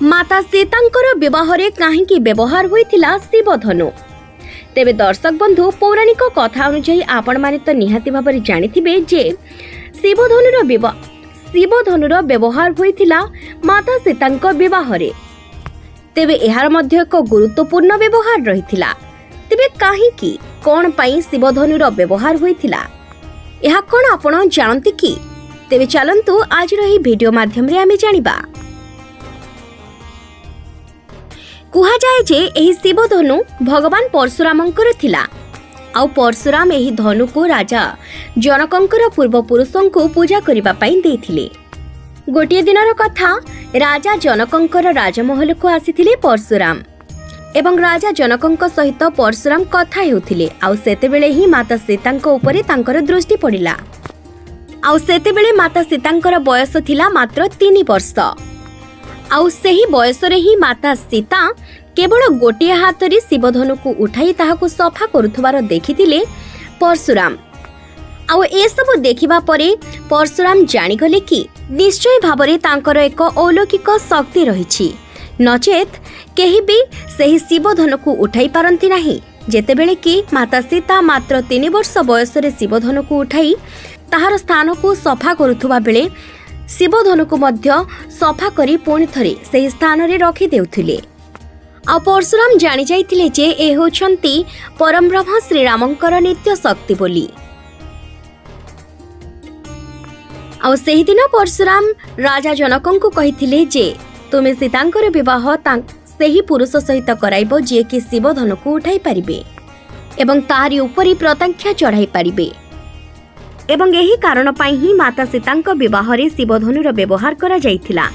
माता सीतांकर विवाहरे काहींकी व्यवहार होइथिला शिवधनु। तेबे दर्शक बंधु पौराणिक कथा अनुसार आपण माने तो निहाती भाबरे जानिथिबे जे शिवधनुर व्यवहार होइथिला माता सीतांक विवाहरे। तेबे एहार मध्य एक गुरुत्वपूर्ण व्यवहार रहिथिला। तेबे काहींकी कोन पई शिवधनुर व्यवहार होइथिला एहा कोन आपण जानते कि? तेबे चलंतु आज रही वीडियो माध्यम रे आमे जानिबा। कुहा जाए जे एही शिवधनु भगवान परशुरामंकर थिला। आउ परशुराम एही धनु को राजा जनकंकर पूर्वपुरुषंकु पूजा करिबा पई देथिले। गोटिए दिनर कथा, राजा जनकंकर राजमहल को आसीथिले परशुराम एवं राजा जनकंक सहित परशुराम कथा हेउथिले। आउ सेतेबेले ही माता सीतांक उपरे तांकर दृष्टि पड़िला। आउ सेतेबेले माता सीतांकर बयस थिला मात्र 3 वर्ष। आउ सेही बयसरे ही माता सीता केवल गोटिए हाथरे शिवधनु को उठाई ताहाकु सफा करुथबार देखिथिले परशुराम। आउ ए सब देखिबा परे परशुराम जानिगले कि निश्चय भाबरे तांकर एक अलौकिक शक्ति रहिछि, नचेत केही भी सेही शिवधनु को उठाई पारंती नाही। जेतेबेले कि माता सीता मात्र 3 वर्ष बयसरे शिवधनु को उठाई ताहार स्थान को सफा करुथबा बेले शिवधनु को मध्य सफा करी पुणी थरे सेही स्थान रे रखि देउथिले। आ परशुराम जानि जाइथिले जे ए होछंती परम ब्रह्म श्री रामंकर नित्य शक्ति बोली। आ सेही दिन परशुराम राजा जनकंकु कहिथिले जे तुमे सीतांकर विवाह सेही पुरुष सहित कराइबो जे कि शिवधनु को उठाई पारिबे एवं ताहारी उपरि प्रत्यक्ष चढ़ाई पारिबे। एवं यही कारण पाई ही माता सीतांक विवाह रे शिवधनुर व्यवहार करा जाइथिला।